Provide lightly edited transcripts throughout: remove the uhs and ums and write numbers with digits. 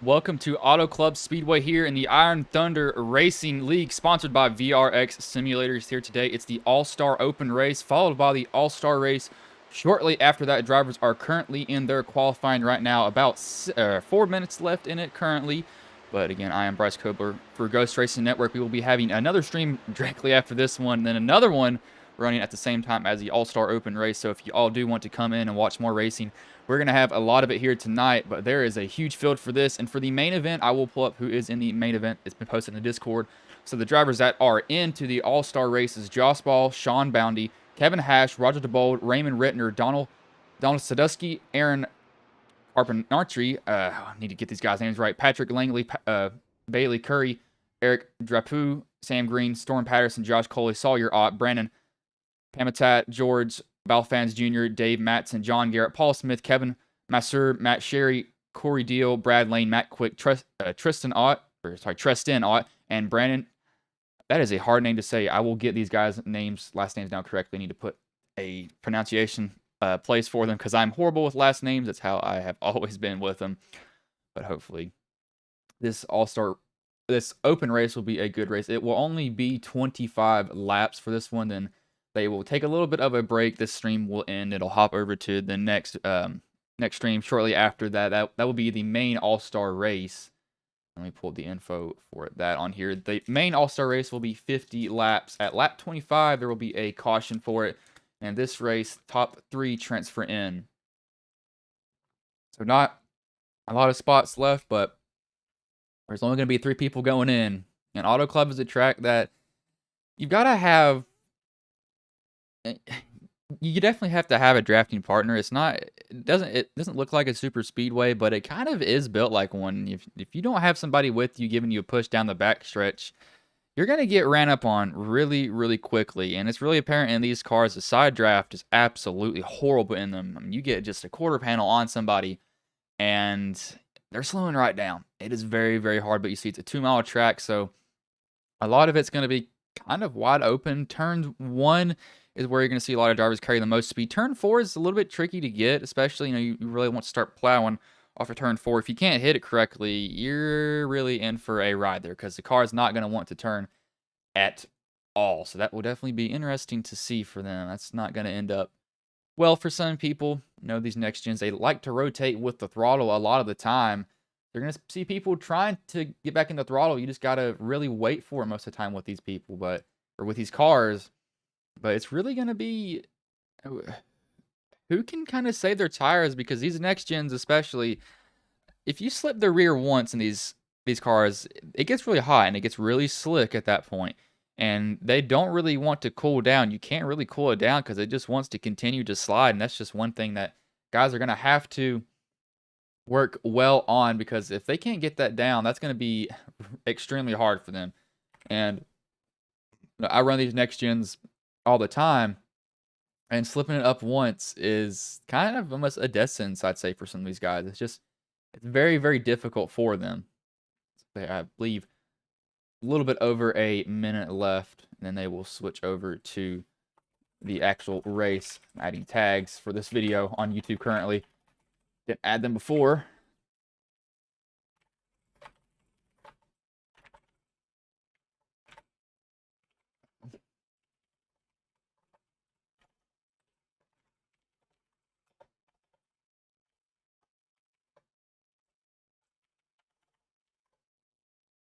Welcome to Autoclub Speedway here in the Iron Thunder Racing League, sponsored by VRX Simulators. Here today, it's the All-Star Open race, followed by the All-Star race. Shortly after that, drivers are currently in their qualifying right now. About 4 minutes left in it currently. But again, I am Bryce Kobler for Ghost Racing Network. We will be having another stream directly after this one, and then another one running at the same time as the All-Star Open race. So if you all do want to come in and watch more racing, we're going to have a lot of it here tonight, but there is a huge field for this. And for the main event, I will pull up who is in the main event. It's been posted in the Discord. So the drivers that are into the All-Star races: Joss Ball, Sean Boundy, Kevin Hash, Roger DeBold, Raymond Rittner, Donald Sadusky, Aaron Carpentry, I need to get these guys' names right, Patrick Langley, Bailey Curry, Eric Drapeau, Sam Green, Storm Patterson, Josh Coley, Sawyer Ott, Brandon Pamitat, George Balfans Jr., Dave Matson, John Garrett, Paul Smith, Kevin Masseur, Matt Sherry, Corey Deal, Brad Lane, Matt Quick, Tristan Ott, and Brandon. That is a hard name to say. I will get these guys' last names down correctly. I need to put a pronunciation place for them because I'm horrible with last names. That's how I have always been with them. But hopefully this open race will be a good race. It will only be 25 laps for this one. Then they will take a little bit of a break. This stream will end. It'll hop over to the next stream shortly after that. That will be the main All-Star race. Let me pull the info for that on here. The main All-Star race will be 50 laps. At lap 25, there will be a caution for it. And this race, top 3 transfer in. So not a lot of spots left, but there's only going to be 3 people going in. And Autoclub is a track that you've got to have. You definitely have to have a drafting partner. It doesn't look like a super speedway, but it kind of is built like one. If you don't have somebody with you giving you a push down the back stretch, you're going to get ran up on really, really quickly. And it's really apparent in these cars. The side draft is absolutely horrible in them. I mean, you get just a quarter panel on somebody, and they're slowing right down. It is very, very hard, but you see it's a 2-mile track, so a lot of it's going to be kind of wide open. Turn 1 is where you're going to see a lot of drivers carry the most speed. Turn 4 is a little bit tricky to get, especially, you really want to start plowing off of turn 4. If you can't hit it correctly, you're really in for a ride there because the car is not going to want to turn at all. So that will definitely be interesting to see for them. That's not going to end up well for some people. These next gens, they like to rotate with the throttle a lot of the time. You're going to see people trying to get back in the throttle. You just got to really wait for it most of the time with these people, or with these cars. But it's really going to be who can kind of save their tires, because these next gens, especially, if you slip the rear once in these cars, it gets really hot and it gets really slick at that point. And they don't really want to cool down. You can't really cool it down because it just wants to continue to slide. And that's just one thing that guys are going to have to work well on, because if they can't get that down, that's going to be extremely hard for them. And I run these next gens all the time, and slipping it up once is kind of almost a death sentence, I'd say, for some of these guys. It's very, very difficult for them. I believe a little bit over a minute left, and then they will switch over to the actual race. I'm adding tags for this video on YouTube currently. Didn't add them before.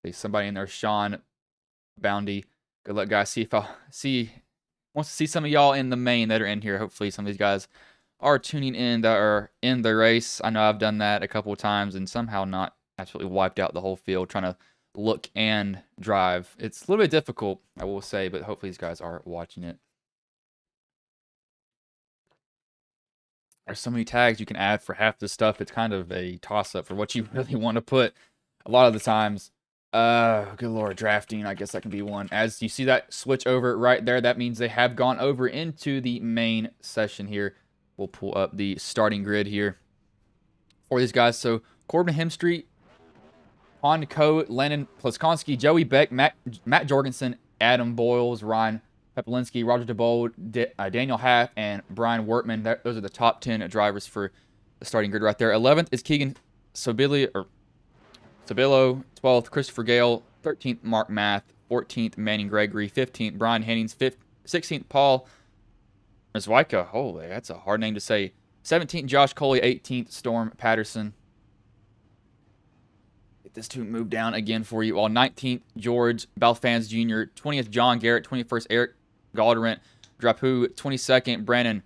There's somebody in there, Sean Boundy. Good luck, guys. Wants to see some of y'all in the main that are in here. Hopefully some of these guys are tuning in that are in the race. I know I've done that a couple of times and somehow not absolutely wiped out the whole field trying to look and drive. It's a little bit difficult, I will say, but hopefully these guys are watching it. There's so many tags you can add for half the stuff. It's kind of a toss-up for what you really want to put a lot of the times. Good lord, drafting, I guess that can be one. As you see that switch over right there, that means they have gone over into the main session here. We'll pull up the starting grid here for these guys. So Corbin Hemstreet, Han Coe, Lennon Plaskonski, Joey Beck, Matt Jorgensen, Adam Boyles, Ryan Pepelinski, Roger DeBold, Daniel Haff, and Brian Wortman. Those are the top 10 drivers for the starting grid right there. 11th is Keegan Sobilia, or Sabillo, 12th, Christopher Gale, 13th, Mark Math, 14th, Manning Gregory, 15th, Brian Hennings, 16th, Paul Mazwika. Holy, that's a hard name to say. 17th, Josh Coley, 18th, Storm Patterson. Get this to move down again for you all. 19th, George Balfans Jr., 20th, John Garrett, 21st, Eric Galderant, Drapu, 22nd, Brandon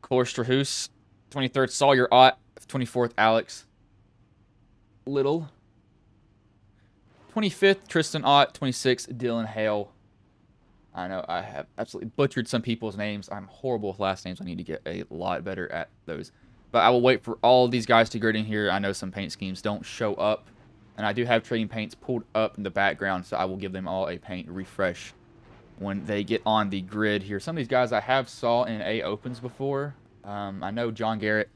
Korstrahus, 23rd, Sawyer Ott, 24th, Alex Little, 25th, Tristan Ott, 26th, Dylan Hale. I know I have absolutely butchered some people's names. I'm horrible with last names. I need to get a lot better at those. But I will wait for all of these guys to grid in here. I know some paint schemes don't show up. And I do have trading paints pulled up in the background, so I will give them all a paint refresh when they get on the grid here. Some of these guys I have saw in A Opens before. I know John Garrett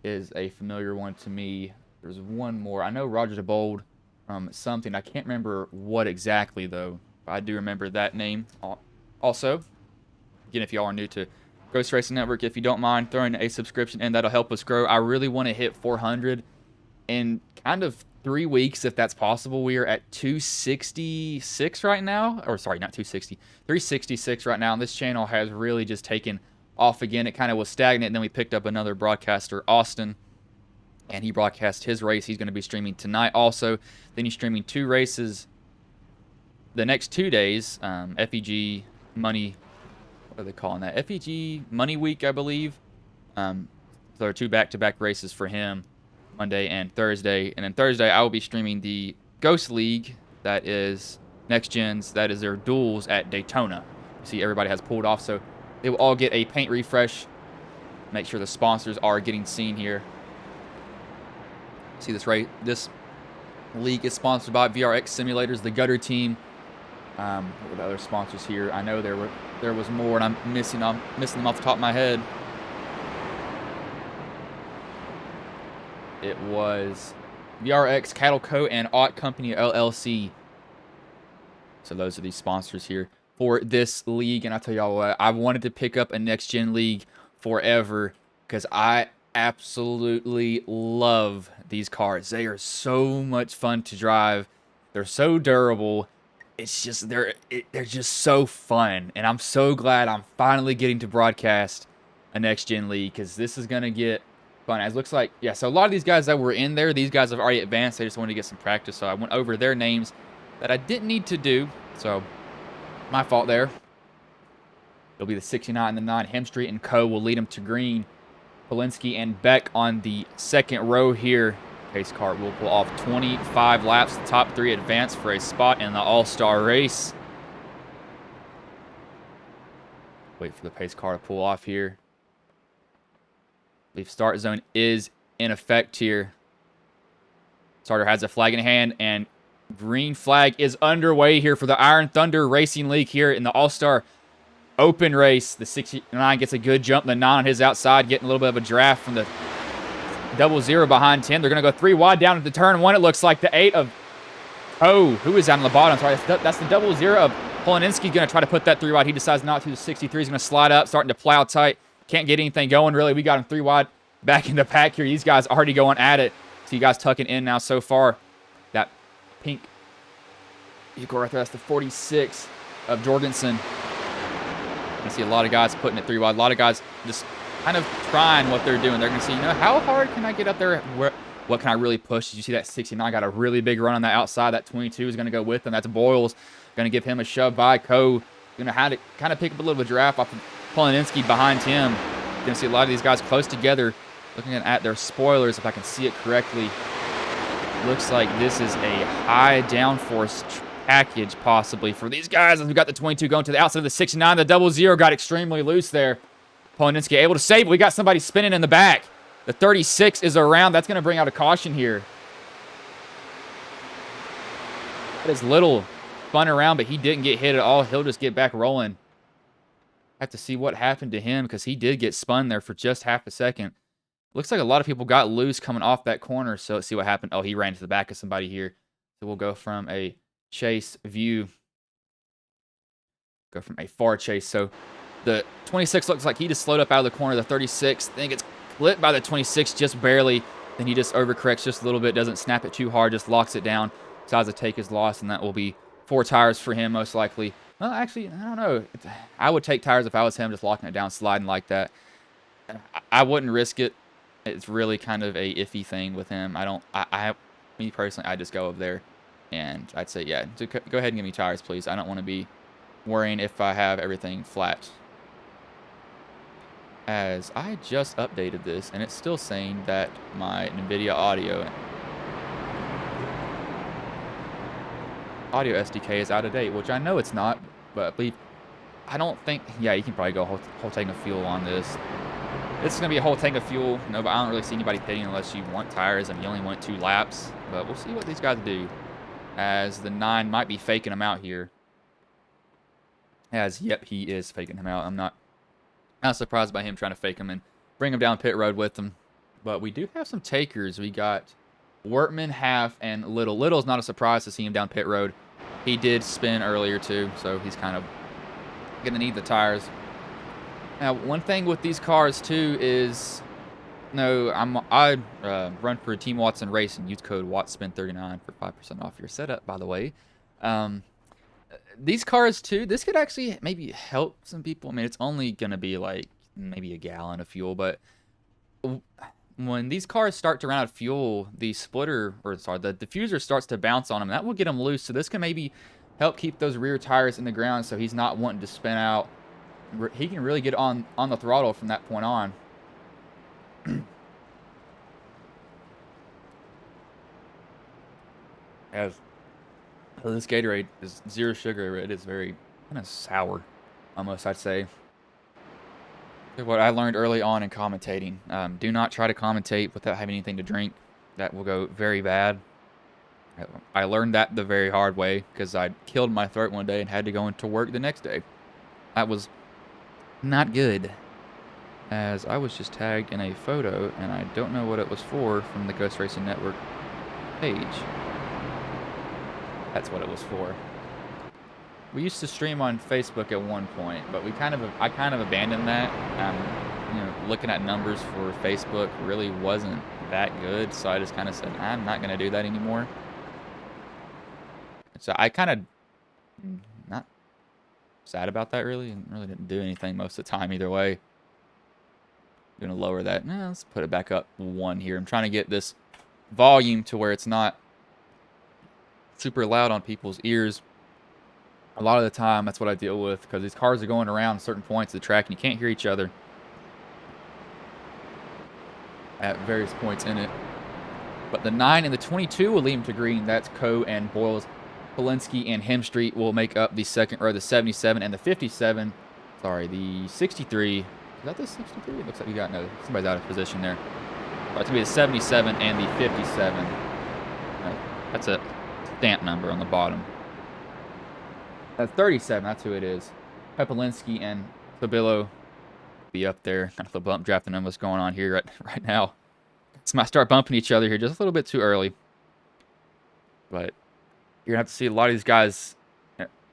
is a familiar one to me. There's one more. I know Roger DeBold from something. I can't remember what exactly, though. But I do remember that name. Also, again, if y'all are new to Ghost Racing Network, if you don't mind throwing a subscription in, that'll help us grow. I really want to hit 400 in kind of 3 weeks, if that's possible. We are at 266 right now. Or, sorry, not 260. 366 right now. And this channel has really just taken off again. It kind of was stagnant, and then we picked up another broadcaster, Austin, and he broadcast his race. He's going to be streaming tonight also. Then he's streaming 2 races the next 2 days. FEG Money, what are they calling that? FEG Money Week, I believe. So there are 2 back-to-back races for him, Monday and Thursday. And then Thursday, I will be streaming the Ghost League. That is Next Gens. That is their duels at Daytona. You see, everybody has pulled off, so they will all get a paint refresh. Make sure the sponsors are getting seen here. See this right? This league is sponsored by VRX Simulators, the Gutter Team. What were the other sponsors here? I know there was more, and I'm missing them off the top of my head. It was VRX Cattle Co. and Ott Company LLC. So those are the sponsors here for this league. And I tell y'all what, I wanted to pick up a next gen league forever because I absolutely love these cars. They are so much fun to drive. They're so durable. It's just they're just so fun, and I'm so glad I'm finally getting to broadcast a next gen league because this is gonna get fun. As it looks like, yeah. So a lot of these guys that were in there, these guys have already advanced. They just wanted to get some practice, so I went over their names that I didn't need to do. So my fault there. It'll be the 69 and the 9. Hemstreet and Co. will lead them to green. Polinsky and Beck on the second row here. Pace car will pull off 25 laps. The top 3 advance for a spot in the All-Star race. Wait for the pace car to pull off here. I believe start zone is in effect here. Starter has a flag in hand, and green flag is underway here for the Iron Thunder Racing League here in the All-Star Open race. The 69 gets a good jump. The 9 on his outside, getting a little bit of a draft from the 00 behind 10. They're going to go 3 wide down at the turn 1. It looks like the 8 of who is down on the bottom. Sorry, that's the 00 of Polinsky going to try to put that 3 wide. He decides not to. The 63 is going to slide up, starting to plow tight. Can't get anything going, really. We got him 3 wide back in the pack here. These guys already going at it. See you guys tucking in now so far. That pink vehicle right there, that's the 46 of Jorgensen. I see a lot of guys putting it 3 wide. A lot of guys just kind of trying what they're doing. They're going to see, how hard can I get up there? What can I really push? Did you see that 69 got a really big run on the outside? That 22 is going to go with him. That's Boyles. Going to give him a shove by. Going to have to kind of pick up a little bit of draft off of Polinsky behind him. You're going to see a lot of these guys close together. Looking at their spoilers, if I can see it correctly. Looks like this is a high downforce package possibly for these guys. We've got the 22 going to the outside of the 69. The 00 got extremely loose there. Polinsky able to save. We got somebody spinning in the back. The 36 is around. That's going to bring out a caution here. That is Little spun around, but he didn't get hit at all. He'll just get back rolling. Have to see what happened to him because he did get spun there for just half a second. Looks like a lot of people got loose coming off that corner. So let's see what happened. Oh, he ran to the back of somebody here. So we'll go from a chase view. Go from a far chase. So the 26 looks like he just slowed up out of the corner. The 36, I think it's clipped by the 26 just barely. Then he just overcorrects just a little bit, doesn't snap it too hard, just locks it down, decides to take his loss, and that will be 4 tires for him most likely. Well, actually, I don't know. I would take tires if I was him, just locking it down, sliding like that. I wouldn't risk it. It's really kind of a iffy thing with him. Me personally, I'd just go over there, and I'd say, yeah, go ahead and give me tires, please. I don't want to be worrying if I have everything flat. As I just updated this, and it's still saying that my NVIDIA audio SDK is out of date, which I know it's not, but I don't think, yeah, you can probably go whole tank of fuel on this. This is going to be a whole tank of fuel. No, but I don't really see anybody pitting unless you want tires and you only want 2 laps. But we'll see what these guys do, as the 9 might be faking him out here. As, yep, he is faking him out. I'm not surprised by him trying to fake him and bring him down pit road with him. But we do have some takers. We got Wortman, Half, and Little. Little's not a surprise to see him down pit road. He did spin earlier too, so he's kind of going to need the tires. Now, one thing with these cars too is, I run for Team Watson Racing. Use code WATSPIN39 for 5% off your setup, by the way. These cars too, this could actually maybe help some people. I mean, it's only going to be like maybe a gallon of fuel, but when these cars start to run out of fuel, the diffuser starts to bounce on them. That will get them loose, so this can maybe help keep those rear tires in the ground so he's not wanting to spin out. He can really get on the throttle from that point on. So this Gatorade is 0 sugar. It is very kind of sour, almost, I'd say. What I learned early on in commentating, do not try to commentate without having anything to drink. That will go very bad. I learned that the very hard way because I killed my throat one day and had to go into work the next day. That was not good, as I was just tagged in a photo and I don't know what it was for from the Ghost Racing Network page. That's what it was for. We used to stream on Facebook at one point, but I kind of abandoned that. Looking at numbers for Facebook really wasn't that good, so I just kind of said, I'm not going to do that anymore. So I kind of not sad about that, really, and really didn't do anything most of the time either way. I'm going to lower that. Let's put it back up 1 here. I'm trying to get this volume to where it's not super loud on people's ears. A lot of the time, that's what I deal with, because these cars are going around certain points of the track, and you can't hear each other at various points in it. But the 9 and the 22 will lead him to green. That's Coe and Boyles. Polinsky and Hemstreet will make up the second row, the 77 and the 57. Sorry, the 63. Is that the 63? It looks like we got somebody's out of position there. It's going to be the 77 and the 57. That's a stamp number on the bottom. That's 37. That's who it is. Pepolinski and Fabillo be up there. Kind of a bump drafting on what's going on here right now. It's might start bumping each other here just a little bit too early. But you're going to have to see a lot of these guys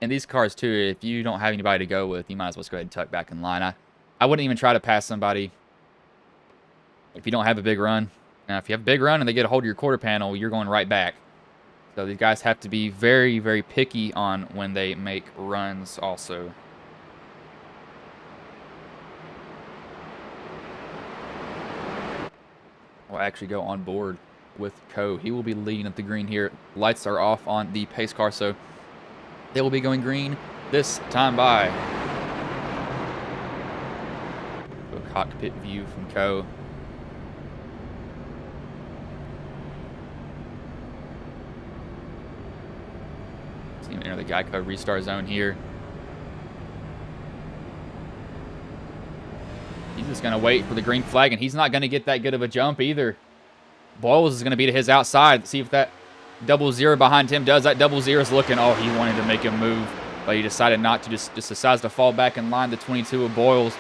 in these cars too. If you don't have anybody to go with, you might as well just go ahead and tuck back in line. I wouldn't even try to pass somebody if you don't have a big run. Now, if you have a big run and they get a hold of your quarter panel, you're going right back. So these guys have to be very, very picky on when they make runs also. We'll actually go on board with Coe. He will be leading at the green here. Lights are off on the pace car, so they will be going green this time by. A cockpit view from Coe. See him enter the Geico restart zone here. He's just going to wait for the green flag, and he's not going to get that good of a jump either. Boyles is going to be to his outside. See if that 00 behind him does. That 00 is looking. Oh, he wanted to make him move, but he decided not to. Just decides to fall back in line. The 22 of Boyles.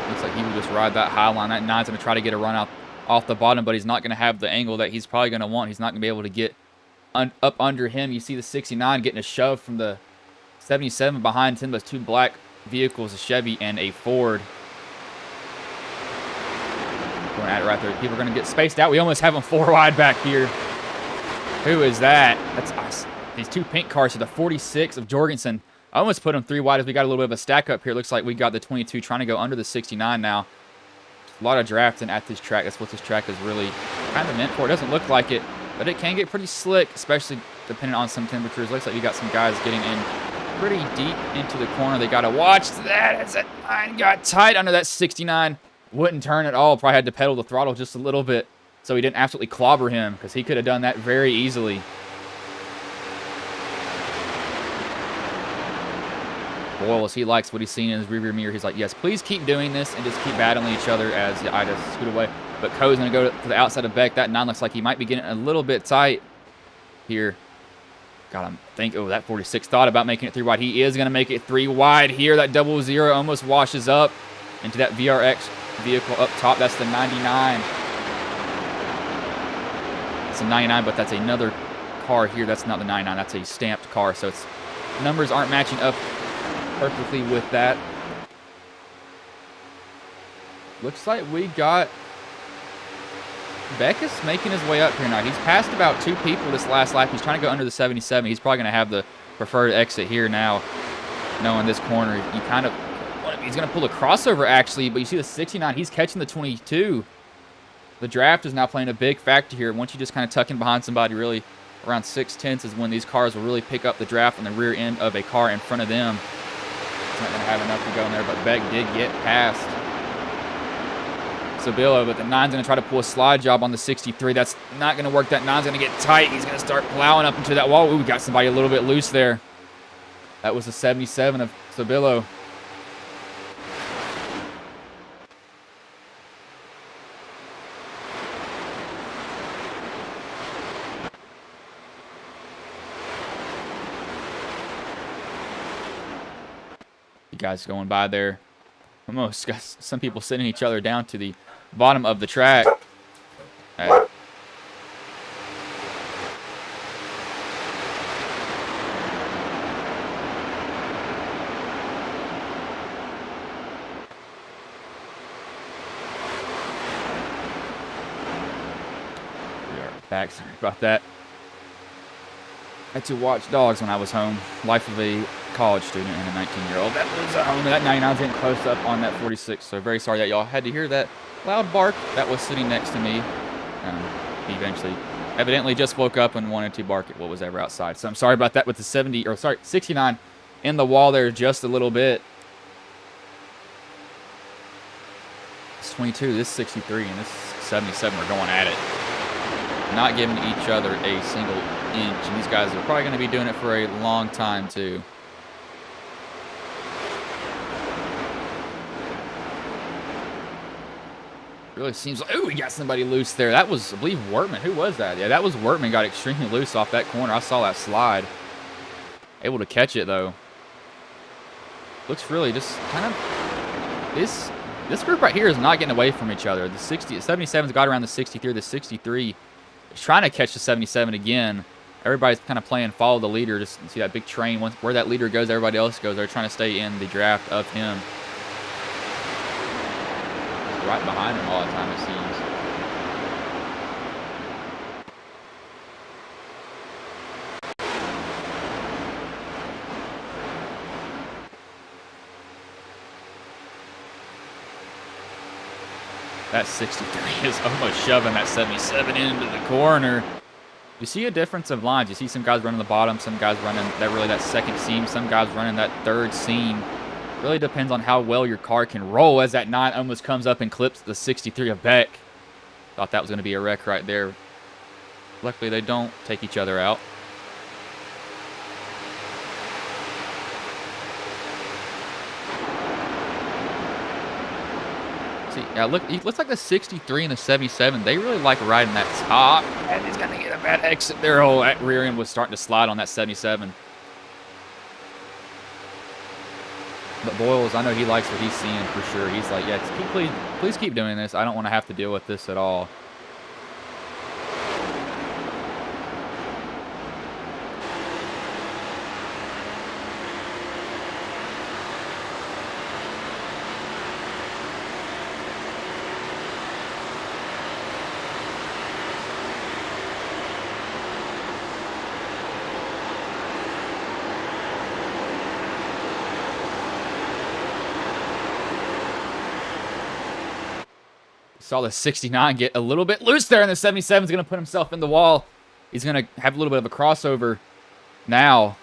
Looks like he will just ride that high line. That 9's going to try to get a run out off the bottom, but he's not going to have the angle that he's probably going to want. He's not going to be able to get up under him. You see the 69 getting a shove from the 77 behind him. Those two black vehicles, a Chevy and a Ford. Going at it right there. People are going to get spaced out. We almost have them 4 wide back here. Who is that? That's us. These 2 pink cars to the 46 of Jorgensen. I almost put them 3 wide as we got a little bit of a stack up here. Looks like we got the 22 trying to go under the 69 now. A lot of drafting at this track. That's what this track is really kind of meant for. It doesn't look like it, but it can get pretty slick, especially depending on some temperatures. Looks like you got some guys getting in pretty deep into the corner. They got to watch that as that 9 got tight under that 69. Wouldn't turn at all. Probably had to pedal the throttle just a little bit so he didn't absolutely clobber him, because he could have done that very easily. Boyle, as he likes what he's seen in his rearview mirror, he's like, yes, please keep doing this and just keep battling each other as the Idas scoot away. But Coe's going to go to the outside of Beck. That 9 looks like he might be getting a little bit tight here. Got him think, oh, that 46 thought about making it 3 wide. He is going to make it 3 wide here. That 00 almost washes up into that VRX vehicle up top. That's the 99. It's a 99, but that's another car here. That's not the 99. That's a stamped car, so it's numbers aren't matching up perfectly with that. Looks like we got Beckus making his way up here now. He's passed about 2 people this last lap. He's trying to go under the 77. He's probably going to have the preferred exit here now, knowing this corner. He kind of, he's going to pull a crossover actually, but you see the 69. He's catching the 22. The draft is now playing a big factor here. Once you just kind of tuck in behind somebody, really around 6/10 is when these cars will really pick up the draft on the rear end of a car in front of them. It's not going to have enough to go in there, but Beck did get past Sabilo, but the 9's going to try to pull a slide job on the 63. That's not going to work. That 9's going to get tight. He's going to start plowing up into that wall. Ooh, we got somebody a little bit loose there. That was the 77 of Sabilo. Guys going by there. Almost got some people sending each other down to the bottom of the track. We are back. Sorry about that. I had to watch dogs when I was home. Life of a college student and a 19-year-old. That was home. That 99's getting close up on that 46. So very sorry that y'all had to hear that loud bark. That was sitting next to me. He evidently just woke up and wanted to bark at what was ever outside. So I'm sorry about that with the 69 in the wall there just a little bit. It's 22. This 63 and this 77 are going at it. Not giving each other a single inch. And these guys are probably going to be doing it for a long time too. Really seems like, ooh, we got somebody loose there. That was, I believe, Wortman. Who was that? Yeah, that was Wortman. Got extremely loose off that corner. I saw that slide. Able to catch it, though. Looks really just kind of, this group right here is not getting away from each other. The 77's got around the 63. The 63 is trying to catch the 77 again. Everybody's kind of playing follow the leader. Just see that big train. Once where that leader goes, everybody else goes. They're trying to stay in the draft of him. Right behind him all the time, it seems. That 63 is almost shoving that 77 into the corner. You see a difference of lines. You see some guys running the bottom, some guys running that second seam, some guys running that third seam. Really depends on how well your car can roll as that 9 almost comes up and clips the 63 of Beck. Thought that was going to be a wreck right there. Luckily, they don't take each other out. See, yeah, look, it looks like the 63 and the 77, they really like riding that top. And he's going to get a bad exit. Their whole rear end was starting to slide on that 77. But Boyles, I know he likes what he's seeing for sure. He's like, yeah, please keep doing this. I don't want to have to deal with this at all. Saw the 69 get a little bit loose there, and the 77 is going to put himself in the wall. He's going to have a little bit of a crossover now.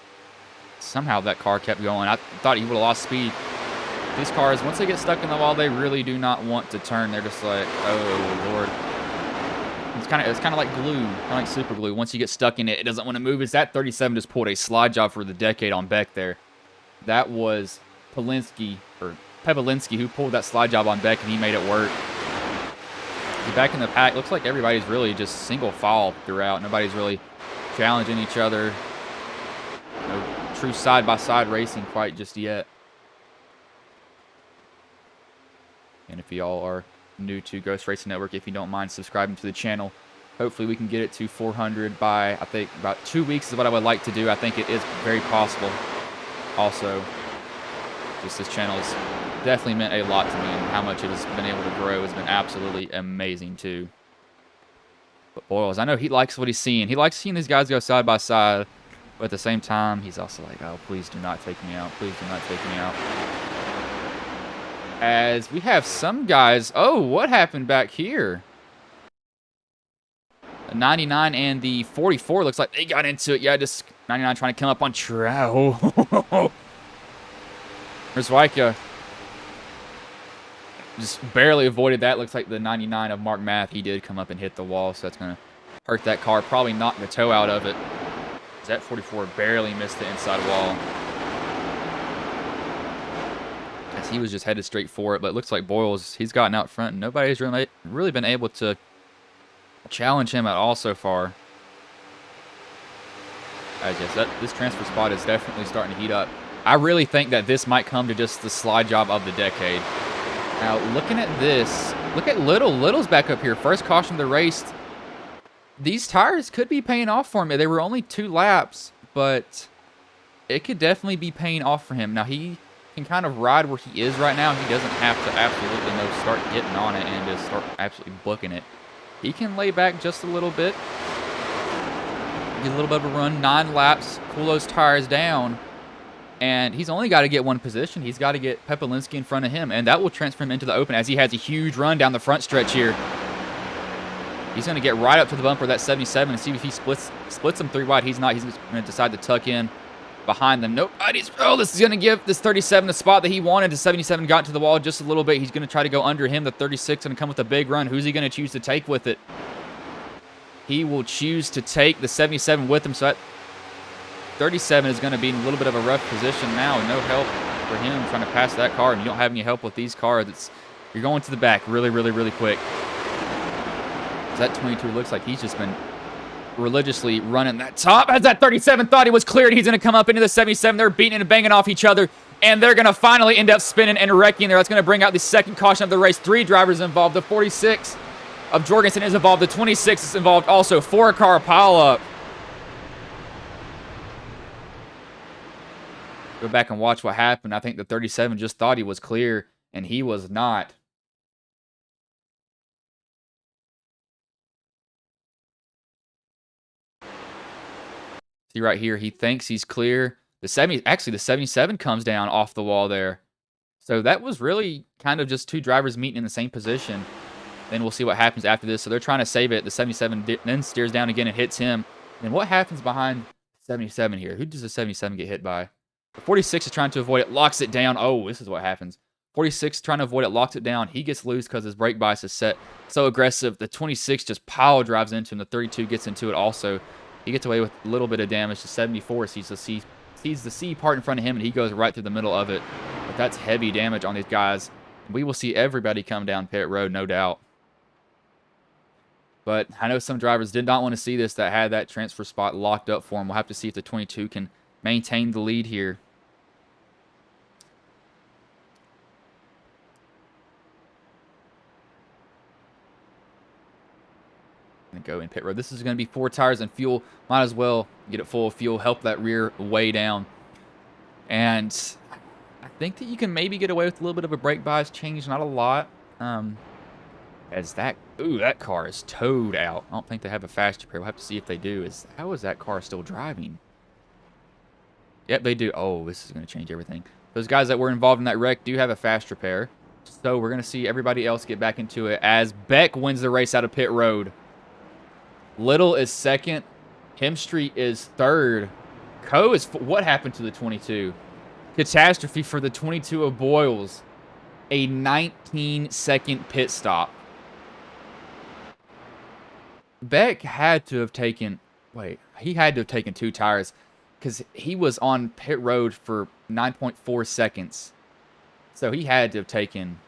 Somehow that car kept going. I thought he would have lost speed. These cars, once they get stuck in the wall, they really do not want to turn. They're just like, oh, Lord. It's kind of like glue, kind of like super glue. Once you get stuck in it, it doesn't want to move. Is that 37 just pulled a slide job for the decade on Beck there? That was Pelinski who pulled that slide job on Beck, and he made it work. He's back in the pack. Looks like everybody's really just single file throughout. Nobody's really challenging each other. No true side-by-side racing quite just yet. And if y'all are new to Ghost Racing Network, if you don't mind subscribing to the channel, hopefully we can get it to 400 by, I think, about 2 weeks is what I would like to do. I think it is very possible. Also, just this channel has definitely meant a lot to me, and how much it has been able to grow has been absolutely amazing too. But Boyles, I know he likes what he's seeing. He likes seeing these guys go side by side, but at the same time, he's also like, oh, please do not take me out. Please do not take me out. As we have some guys... Oh, what happened back here? The 99 and the 44 looks like they got into it. Yeah, just 99 trying to come up on track. Rizwika just barely avoided that. Looks like the 99 of Mark Math, he did come up and hit the wall, so that's going to hurt that car. Probably knock the toe out of it. That 44 barely missed the inside wall. As he was just headed straight for it, but it looks like Boyles, he's gotten out front, and nobody's really been able to challenge him at all so far. As yes, this transfer spot is definitely starting to heat up. I really think that this might come to just the slide job of the decade. Now, looking at this, look at Little. Little's back up here. First caution of the race. These tires could be paying off for him. They were only 2 laps, but it could definitely be paying off for him. Now, he can kind of ride where he is right now. He doesn't have to absolutely start getting on it and just start absolutely booking it. He can lay back just a little bit. Get a little bit of a run. 9 laps. Cool those tires down. And he's only got to get one position. He's got to get Pepelinski in front of him, and that will transfer him into the open as he has a huge run down the front stretch here. He's going to get right up to the bumper of that 77 and see if he splits them 3 wide. He's not. He's going to decide to tuck in behind them. Nope. Oh, this is going to give this 37 the spot that he wanted. The 77 got to the wall just a little bit. He's going to try to go under him. The 36 going to come with a big run. Who's he going to choose to take with it? He will choose to take the 77 with him. So that 37 is going to be in a little bit of a rough position now. No help for him trying to pass that car. And you don't have any help with these cars. You're going to the back really, really, really quick. That 22 looks like he's just been religiously running that top. As that 37 thought he was cleared, he's going to come up into the 77. They're beating and banging off each other, and they're going to finally end up spinning and wrecking there. That's going to bring out the second caution of the race. 3 drivers involved. The 46 of Jorgensen is involved. The 26 is involved also. 4-car pileup. Go back and watch what happened. I think the 37 just thought he was clear, and he was not. See right here, he thinks he's clear. The 77 comes down off the wall there. So that was really kind of just 2 drivers meeting in the same position. Then we'll see what happens after this. So they're trying to save it. The 77 then steers down again and hits him. And what happens behind 77 here? Who does the 77 get hit by? The 46 is trying to avoid it, locks it down. Oh, this is what happens. 46 trying to avoid it, locks it down. He gets loose because his brake bias is set so aggressive. The 26 just pile drives into him. The 32 gets into it also. He gets away with a little bit of damage. The 74 sees the C part in front of him, and he goes right through the middle of it. But that's heavy damage on these guys. We will see everybody come down pit road, no doubt. But I know some drivers did not want to see this, that had that transfer spot locked up for him. We'll have to see if the 22 can maintain the lead here. Go in pit road. This is going to be 4 tires and fuel. Might as well get it full of fuel, help that rear way down. And I think that you can maybe get away with a little bit of a brake bias change, not a lot. As that car is towed out. I don't think they have a fast repair. We'll have to see if they do. How is that car still driving? Yep, they do. Oh, this is going to change everything. Those guys that were involved in that wreck do have a fast repair. So we're going to see everybody else get back into it as Beck wins the race out of pit road. Little is second. Hemstreet is third. Coe is... What happened to the 22? Catastrophe for the 22 of Boyles. A 19-second pit stop. Beck had to have taken... Wait, he had to have taken 2 tires because he was on pit road for 9.4 seconds. So he had to have taken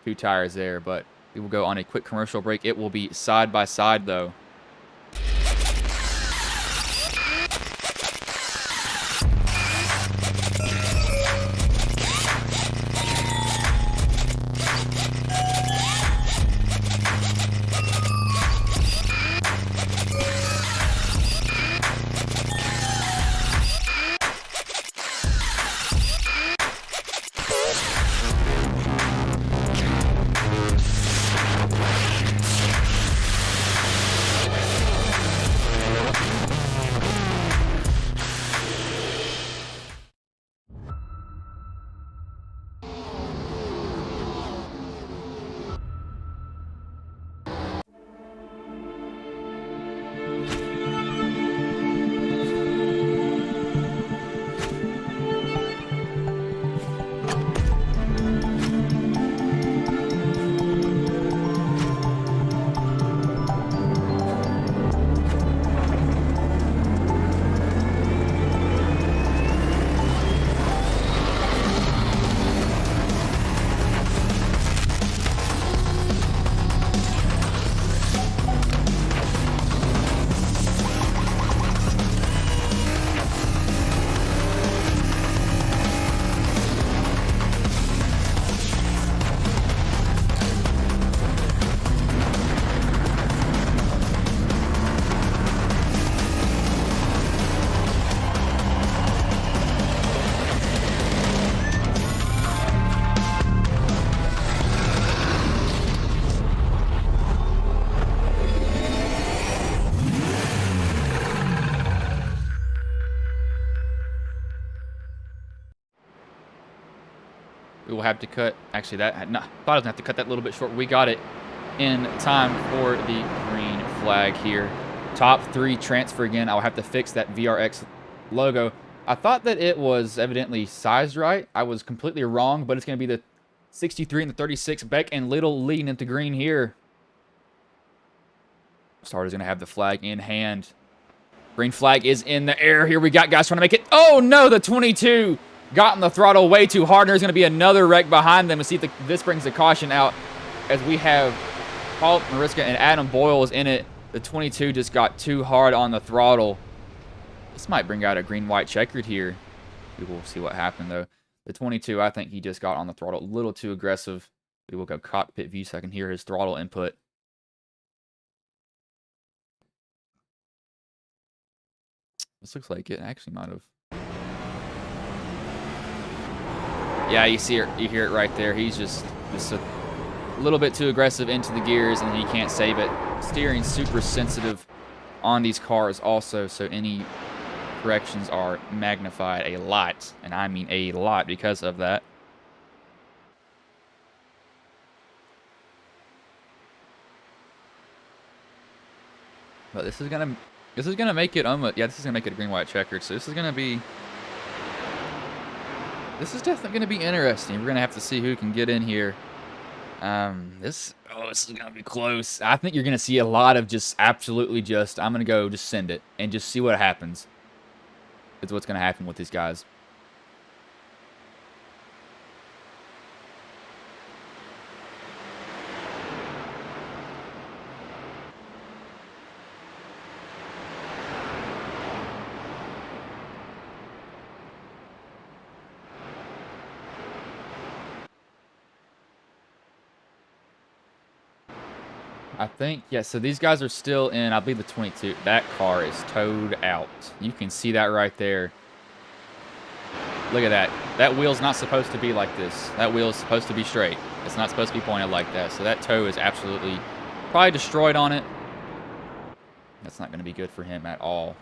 2 tires there, but we will go on a quick commercial break. It will be side by side, though. We will have to cut... Actually, thought I was going to have to cut that a little bit short. We got it in time for the green flag here. Top 3 transfer again. I'll have to fix that VRX logo. I thought that it was evidently sized right. I was completely wrong, but it's going to be the 63 and the 36. Beck and Little leading into green here. Starter's going to have the flag in hand. Green flag is in the air. Here we got guys trying to make it. Oh, no, the 22 got on the throttle way too hard. There's going to be another wreck behind them. Let's see if this brings the caution out as we have Paul Mariska and Adam Boyles in it. The 22 just got too hard on the throttle. This might bring out a green-white checkered here. We will see what happened, though. The 22, I think he just got on the throttle a little too aggressive. We will go cockpit view so I can hear his throttle input. This looks like it actually might have. Yeah, you see it, you hear it right there. He's just a little bit too aggressive into the gears, and he can't save it. Steering super sensitive on these cars also, so any corrections are magnified a lot, and I mean a lot because of that. But this is gonna make it almost, yeah, this is gonna make it a green-white checkered. So this is definitely gonna be interesting. We're gonna have to see who can get in here. This is gonna be close. I think you're gonna see a lot of just absolutely just, I'm gonna go just send it and just see what happens. It's what's gonna happen with these guys. I think, yeah, so these guys are still in, I believe, the 22. That car is towed out. You can see that right there. Look at that. That wheel's not supposed to be like this. That wheel is supposed to be straight. It's not supposed to be pointed like that. So that toe is absolutely probably destroyed on it. That's not going to be good for him at all.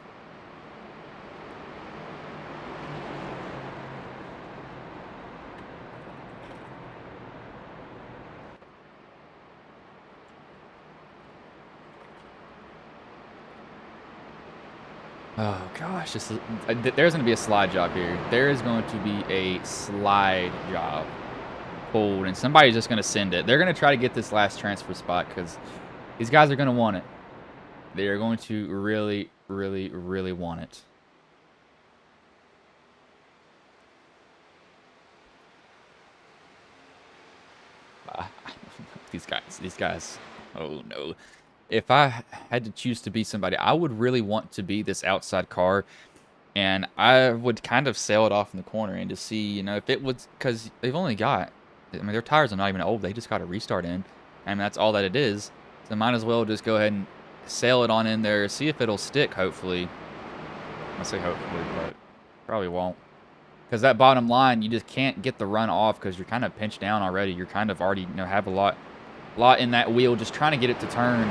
Oh, gosh. There's going to be a slide job here. There is going to be a slide job pulled, and somebody's just going to send it. They're going to try to get this last transfer spot because these guys are going to want it. They are going to really, really, really want it. These guys. Oh, no. If I had to choose to be somebody, I would really want to be this outside car, and I would kind of sail it off in the corner and to see, you know, if it was, because they've only got, I mean, their tires are not even old. They just got a restart in, and that's all that it is. So might as well just go ahead and sail it on in there, see if it'll stick, hopefully. I say hopefully, but probably won't. Because that bottom line, you just can't get the run off because you're kind of pinched down already. You're kind of already, you know, have a lot in that wheel, just trying to get it to turn.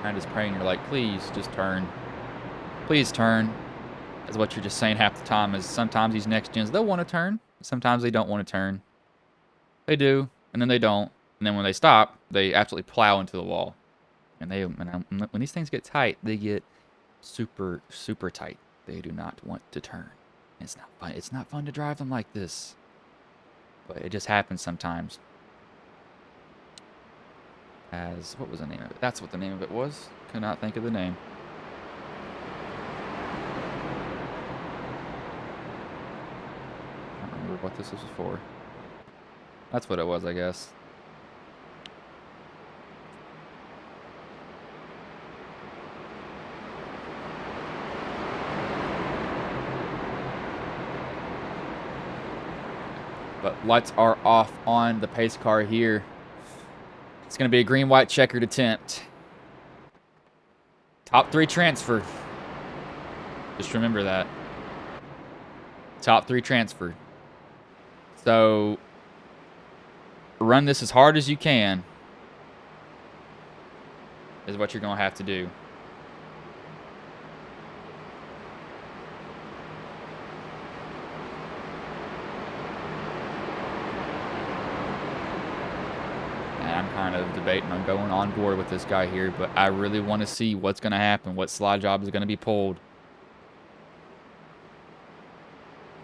I'm just praying, you're like, please just turn. Please turn. That's what you're just saying half the time. Is sometimes these next gens, they'll want to turn. Sometimes they don't want to turn. They do, and then they don't. And then when they stop, they absolutely plow into the wall. And when these things get tight, they get super, super tight. They do not want to turn. It's not fun. It's not fun to drive them like this. But it just happens sometimes. What was the name of it? That's what the name of it was. Could not think of the name. I don't remember what this was for. That's what it was, I guess. But lights are off on the pace car here. It's going to be a green-white checkered attempt. Top 3 transfer. Just remember that. Top 3 transfer. So, run this as hard as you can. Is what you're going to have to do. I'm kind of debating on going on board with this guy here, but I really want to see what's going to happen, what slide job is going to be pulled.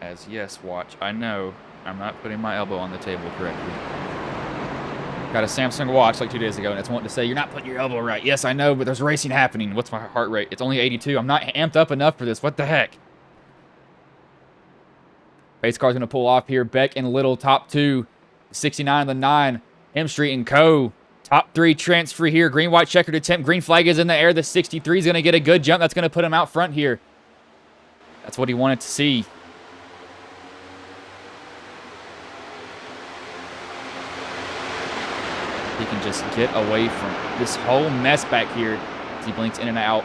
As yes, watch, I know I'm not putting my elbow on the table correctly. Got a Samsung watch like 2 days ago, and it's wanting to say, you're not putting your elbow right. Yes, I know, but there's racing happening. What's my heart rate? It's only 82. I'm not amped up enough for this. What the heck? Pace car's going to pull off here. Beck and Little, top 2. 69 and the 9. M Street and Co. Top 3 transfer here. Green-white checkered attempt. Green flag is in the air. The 63 is going to get a good jump. That's going to put him out front here. That's what he wanted to see. He can just get away from this whole mess back here as he blinks in and out.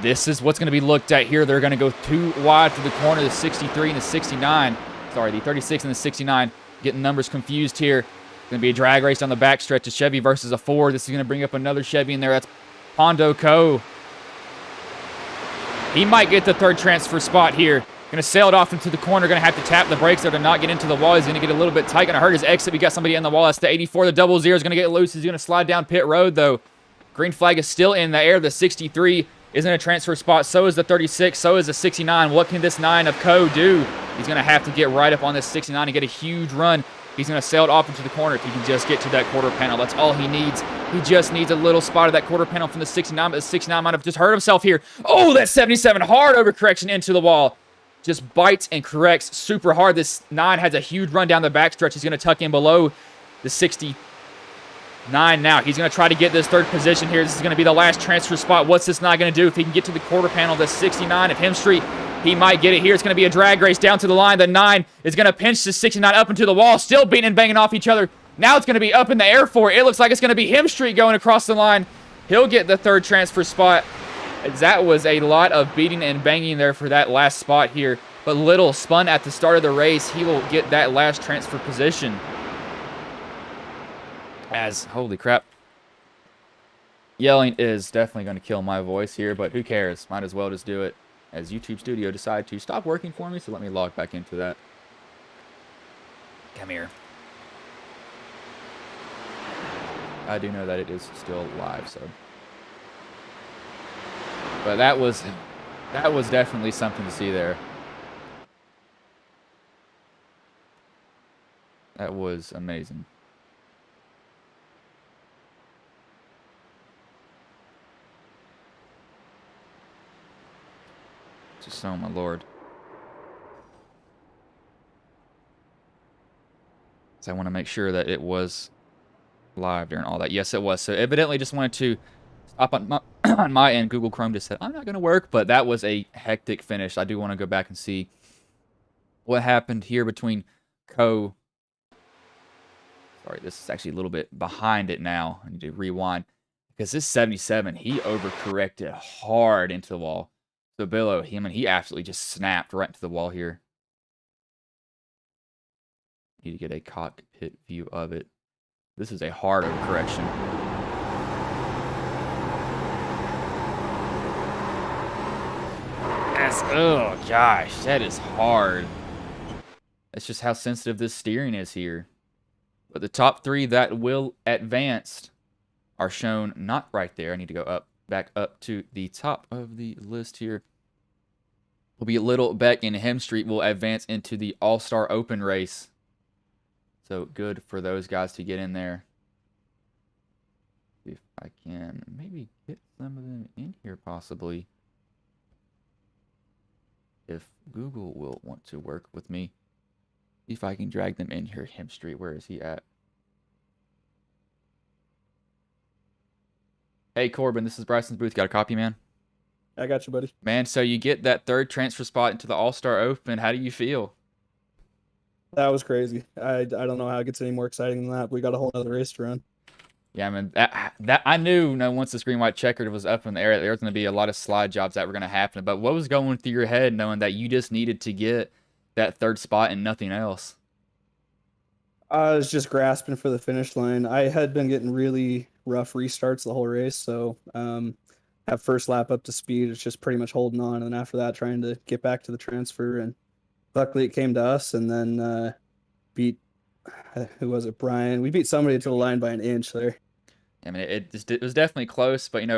This is what's going to be looked at here. They're going to go too wide to the corner. The 63 and the 69. Sorry, the 36 and the 69. Getting numbers confused here. Going to be a drag race down the backstretch. A Chevy versus a Ford. This is going to bring up another Chevy in there. That's Pondo Co. He might get the 3rd transfer spot here. Going to sail it off into the corner. Going to have to tap the brakes there to not get into the wall. He's going to get a little bit tight. Going to hurt his exit. We got somebody in the wall. That's the 84. The 00 is going to get loose. He's going to slide down pit road, though. Green flag is still in the air. The 63 is in a transfer spot. So is the 36. So is the 69. What can this 9 of Co do? He's going to have to get right up on this 69 and get a huge run. He's going to sail it off into the corner if he can just get to that quarter panel. That's all he needs. He just needs a little spot of that quarter panel from the 69, but the 69 might have just hurt himself here. Oh, that 77 hard overcorrection into the wall. Just bites and corrects super hard. This 9 has a huge run down the backstretch. He's going to tuck in below the 69 now. He's going to try to get this 3rd position here. This is going to be the last transfer spot. What's this 9 going to do if he can get to the quarter panel? The 69 of Hem Street. He might get it here. It's going to be a drag race down to the line. The 9 is going to pinch the 69 up into the wall, still beating and banging off each other. Now it's going to be up in the air for it. It looks like it's going to be Hem Street going across the line. He'll get the 3rd transfer spot. That was a lot of beating and banging there for that last spot here. But Little spun at the start of the race. He will get that last transfer position. Holy crap. Yelling is definitely going to kill my voice here, but who cares? Might as well just do it. As YouTube Studio decided to stop working for me, so let me log back into that. Come here. I do know that it is still live, so. But that was That was definitely something to see there. That was amazing. Just oh my lord. So I want to make sure that it was live during all that. Yes, it was. So evidently just wanted to stop on my, on my end. Google Chrome just said, I'm not going to work, but that was a hectic finish. I do want to go back and see what happened here between Co. Sorry, this is actually a little bit behind it now. I need to rewind. Because this 77, he overcorrected hard into the wall. So Billo, he absolutely just snapped right into the wall here. Need to get a cockpit view of it. This is a hard overcorrection. Oh gosh, that is hard. That's just how sensitive this steering is here. But the top 3 that will advance are shown not right there. I need to go back up to the top of the list here. Will be Little, Beck, and Hemstreet will advance into the All-Star Open race. So good for those guys to get in there. See if I can maybe get some of them in here possibly. If Google will want to work with me. See if I can drag them in here. Hemstreet, where is he at? Hey Corbin, this is Bryson's booth. Got a copy, man? I got you, buddy. Man, so you get that 3rd transfer spot into the All-Star Open. How do you feel? That was crazy. I don't know how it gets any more exciting than that. We got a whole other race to run. Yeah, man. That I knew. Once the green white checkered was up in the air, there was going to be a lot of slide jobs that were going to happen. But what was going through your head, knowing that you just needed to get that 3rd spot and nothing else? I was just grasping for the finish line. I had been getting really rough restarts the whole race, so that first lap up to speed, it's just pretty much holding on, and after that, trying to get back to the transfer. And luckily, it came to us, and then beat who was it, Brian? We beat somebody to the line by an inch there. I mean, it was definitely close. But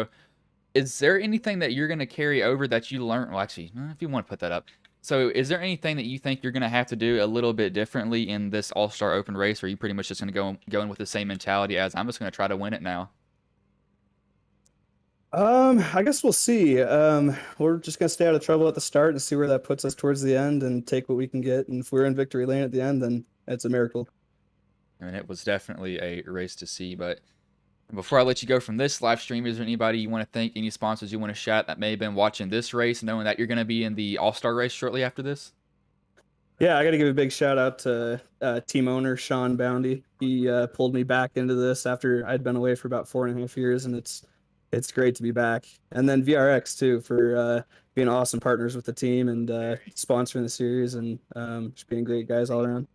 is there anything that you're going to carry over that you learned? Well, actually, if you want to put that up. So, is there anything that you think you're going to have to do a little bit differently in this All-Star Open race, or are you pretty much just going to go in with the same mentality as I'm just going to try to win it now? I guess we'll see. We're just gonna stay out of trouble at the start and see where that puts us towards the end and take what we can get. And if we're in victory lane at the end, then it's a miracle. I mean, it was definitely a race to see. But before I let you go from this live stream, is there anybody you want to thank, any sponsors you want to shout that may have been watching this race, knowing that you're going to be in the All-Star race shortly after this? Yeah, I got to give a big shout out to team owner Sean Boundy. He pulled me back into this after I'd been away for about 4.5 years, and it's great to be back. And then VRX too for being awesome partners with the team and sponsoring the series and just being great guys all around.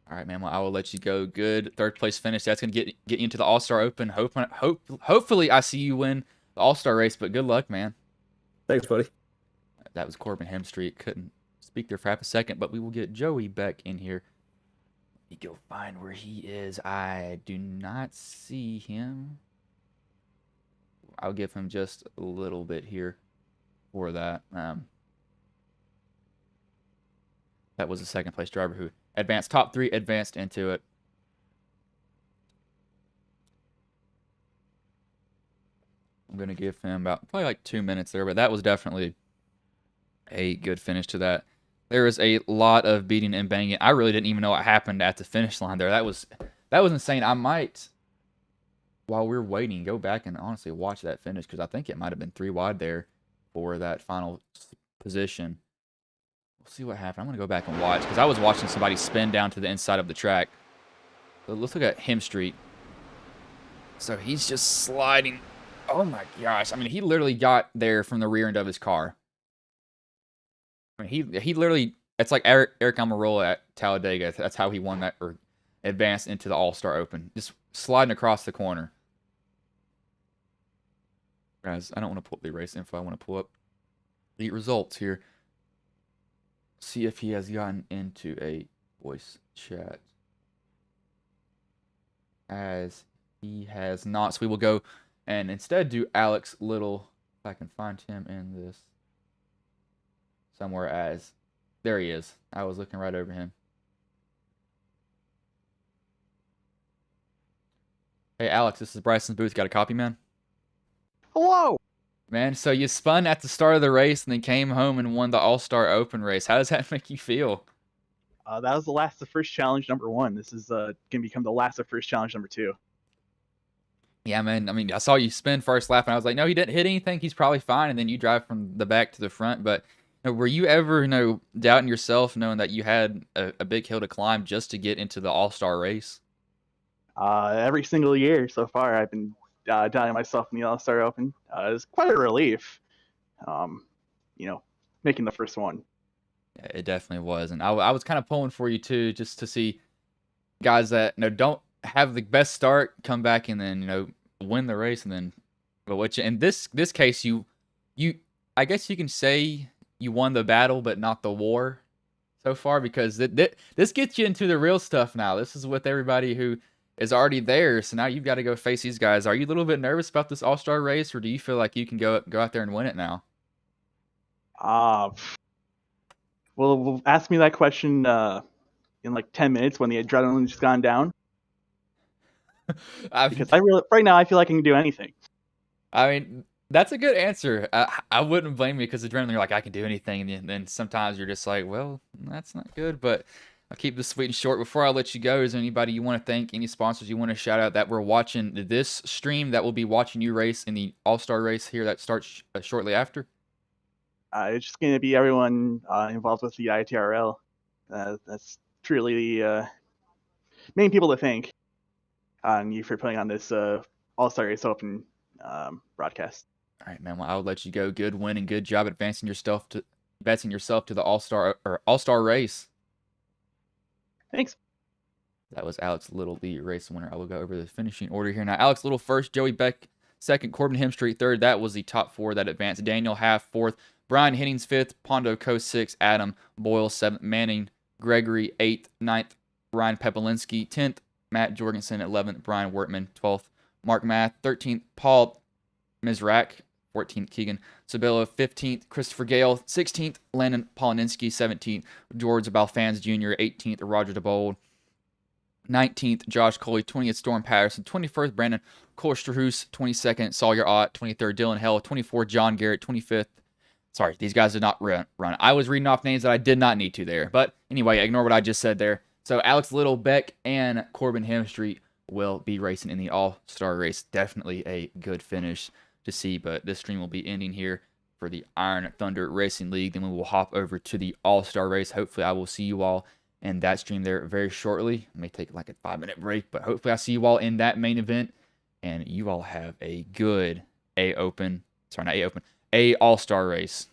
All right, man. Well, I will let you go. Good 3rd place finish. That's going to get you into the All-Star Open. Hopefully, I see you win the All-Star race. But good luck, man. Thanks, buddy. That was Corbin Hemstreet. Couldn't speak there for half a second, but we will get Joey back in here. Let me go find where he is. I do not see him. I'll give him just a little bit here for that. That was the 2nd place driver who advanced top 3, advanced into it. I'm going to give him about probably like 2 minutes there, but that was definitely a good finish to that. There was a lot of beating and banging. I really didn't even know what happened at the finish line there. That was insane. I might, while we're waiting, go back and honestly watch that finish because I think it might have been 3 wide there for that final position. We'll see what happened. I'm going to go back and watch because I was watching somebody spin down to the inside of the track. So let's look at Hemstreet. So he's just sliding. Oh my gosh. I mean, he literally got there from the rear end of his car. I mean, he literally, it's like Eric Almirola at Talladega. That's how he won that or advanced into the All-Star Open. Just sliding across the corner. Guys, I don't want to pull up the race info. I want to pull up the results here. See if he has gotten into a voice chat. As he has not. So we will go and instead do Alex Little. If I can find him in this. somewhere as. There he is. I was looking right over him. Hey, Alex, this is Bryson's booth. Got a copy, man? Hello. Man, so you spun at the start of the race and then came home and won the All-Star Open race. How does that make you feel? That was the last of first challenge number 1. This is going to become the last of first challenge number 2. Yeah, man. I mean, I saw you spin first lap, and I was like, no, he didn't hit anything. He's probably fine. And then you drive from the back to the front. But were you ever, doubting yourself, knowing that you had a big hill to climb just to get into the All-Star race? Every single year so far, I've been doubting myself in the All-Star Open. It's quite a relief, making the first one. Yeah, it definitely was. And I was kind of pulling for you, too, just to see guys that don't have the best start come back and then win the race. And then, but in this case, you I guess you can say you won the battle, but not the war so far, because this gets you into the real stuff now. This is with everybody who is already there. So now you've got to go face these guys. Are you a little bit nervous about this All-Star race, or do you feel like you can go out there and win it now? Well, ask me that question in like 10 minutes when the adrenaline's just gone down. Because right now I feel like I can do anything. I mean, that's a good answer. I wouldn't blame you, because adrenaline, you're like, I can do anything, and then sometimes you're just like, well, that's not good. But I'll keep this sweet and short. Before I let you go, is there anybody you want to thank, any sponsors you want to shout out that were watching this stream, that will be watching you race in the All-Star race here that starts shortly after? It's just going to be everyone involved with the ITRL. That's truly the main people to thank on you for putting on this All-Star Race Open broadcast. All right, man. Well, I'll let you go. Good win and good job advancing yourself to the All-Star race. Thanks. That was Alex Little, the race winner. I will go over the finishing order here now. Alex Little first, Joey Beck second, Corbin Hemstreet third. That was the top 4 that advanced. Daniel Half fourth, Brian Hennings fifth, Pondo Co 6th, Adam Boyle 7th, Manning Gregory 8th, 9th, Ryan Pepelinski 10th, Matt Jorgensen 11th, Brian Wortman 12th, Mark Math 13th, Paul Mizrak 14th, Keegan Sabella 15th, Christopher Gale 16th, Landon Polininski 17th, George Balfans Jr. 18th, Roger DeBold 19th, Josh Coley 20th, Storm Patterson 21st, Brandon Korsterhus 22nd, Sawyer Ott 23rd, Dylan Hell 24th, John Garrett 25th. Sorry, these guys did not run. I was reading off names that I did not need to there. But anyway, ignore what I just said there. So Alex Little, Beck, and Corbin Hemstreet will be racing in the All-Star race. Definitely a good finish to see. But this stream will be ending here for the Iron Thunder Racing League. Then we will hop over to the All-Star race. Hopefully I will see you all in that stream there very shortly. I may take like a 5-minute break, but hopefully I see you all in that main event. And you all have a good A All-Star race.